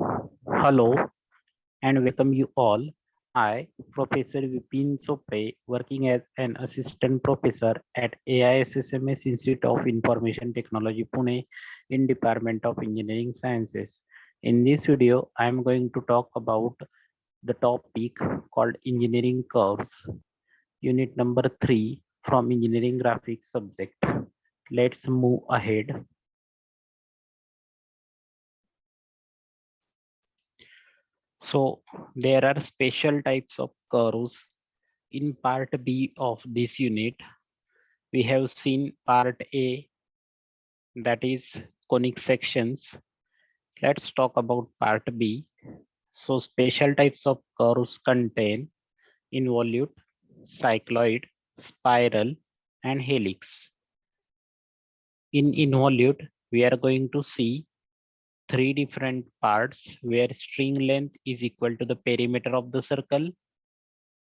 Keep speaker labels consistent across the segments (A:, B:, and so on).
A: Hello and welcome you all. I, Professor Vipin Sopre, working as an assistant professor at AISSMS Institute of Information Technology, Pune, in Department of Engineering Sciences. In this video, I am going to talk about the topic called engineering curves, unit number 3 from engineering graphics subject. Let's move ahead. So there are special types of curves. In part B of this unit, we have seen part A, that is conic sections. Let's talk about part B. So special types of curves contain involute, cycloid, spiral, and helix. In involute, we are going to see three different parts where string length is equal to the perimeter of the circle.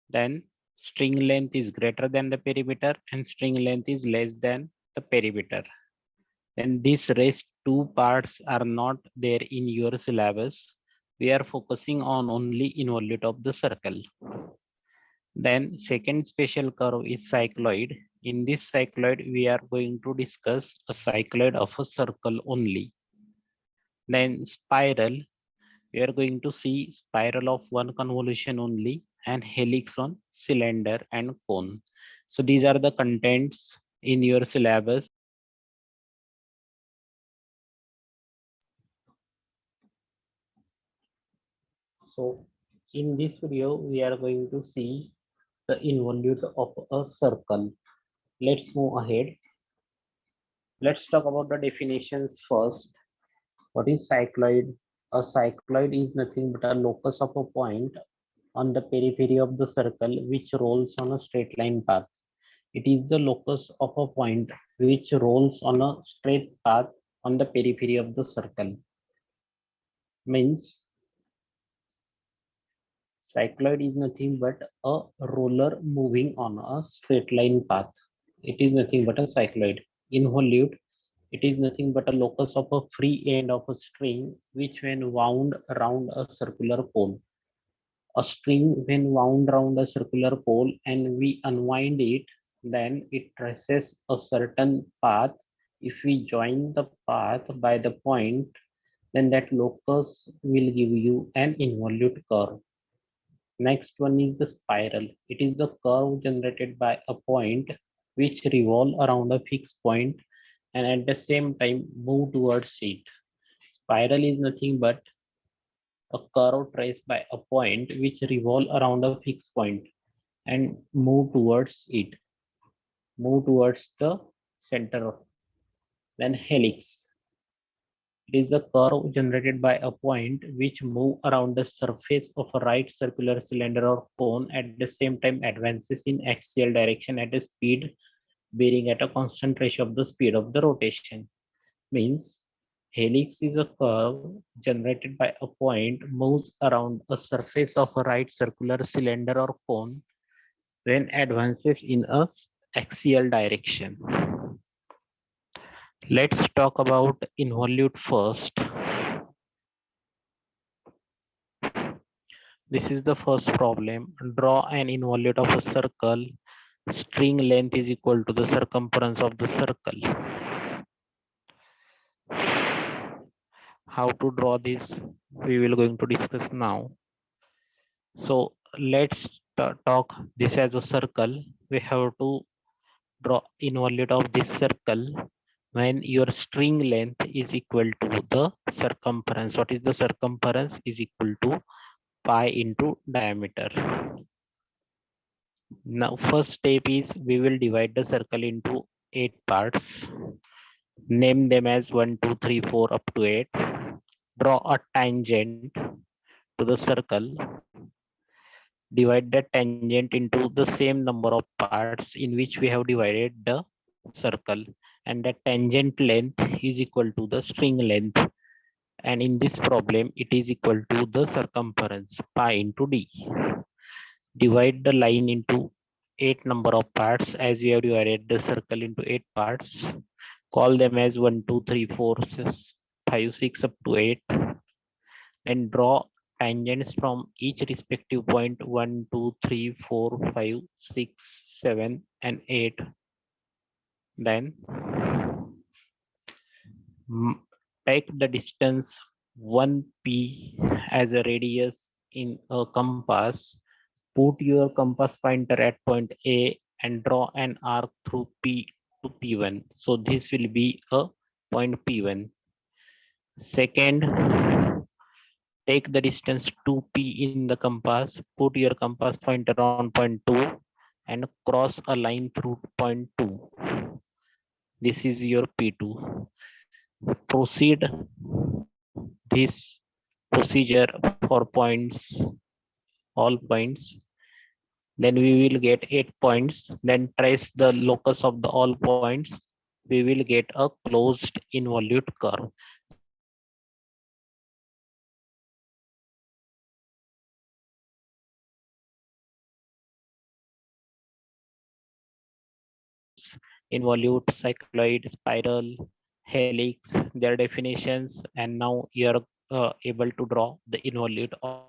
A: Then string length is greater than the perimeter and string length is less than the perimeter. Then these rest two parts are not there in your syllabus. We are focusing on only involute of the circle. Then second special curve is cycloid. In this cycloid, we are going to discuss a cycloid of a circle only. Then spiral, we are going to see spiral of one convolution only and helix on cylinder and cone. So these are the contents in your syllabus. So in this video, we are going to see the involute of a circle. Let's move ahead. Let's talk about the definitions first. What is cycloid? A cycloid is nothing but a locus of a point on the periphery of the circle which rolls on a straight line path. It is the locus of a point which rolls on a straight path on the periphery of the circle. Means cycloid is nothing but a roller moving on a straight line path. It is nothing but a cycloid. Involute, it is nothing but a locus of a free end of a string which when wound around a circular pole. A string when wound around a circular pole and we unwind it, then it traces a certain path. If we join the path by the point, then that locus will give you an involute curve. Next one is the spiral. It is the curve generated by a point which revolve around a fixed point and at the same time move towards it. Spiral is nothing but a curve traced by a point which revolve around a fixed point and move towards it, move towards the center. Then helix. It is the curve generated by a point which move around the surface of a right circular cylinder or cone at the same time advances in axial direction at a speed bearing at a constant ratio of the speed of the rotation. Means helix is a curve generated by a point moves around a surface of a right circular cylinder or cone when advances in a axial direction. Let's talk about involute first. This is the first problem. Draw an involute of a circle. String length is equal to the circumference of the circle. How to draw this? We will going to discuss now. So let's talk this as a circle. We have to draw involute of this circle when your string length is equal to the circumference. What is the circumference? Is equal to pi into diameter. Now first step is we will divide the circle into 8 parts. Name them as 1, 2, 3, 4 up to 8. Draw a tangent to the circle. Divide the tangent into the same number of parts in which we have divided the circle, and the tangent length is equal to the string length, and in this problem it is equal to the circumference pi into d. Divide the line into 8 number of parts as we have divided the circle into 8 parts. Call them as 1, 2, 3, 4, 5, 6 up to 8. Then draw tangents from each respective point 1, 2, 3, 4, 5, 6, 7, and 8. Then take the distance 1p as a radius in a compass. Put your compass pointer at point A and draw an arc through P to P1. So this will be a point P1. Second, take the distance 2p in the compass. Put your compass pointer on point 2 and cross a line through point 2. This is your P2. Proceed this procedure for points, all points. Then we will get 8 points. Then trace the locus of the all points. We will get a closed involute curve. Involute, cycloid, spiral, helix, their definitions, and now you're able to draw the involute of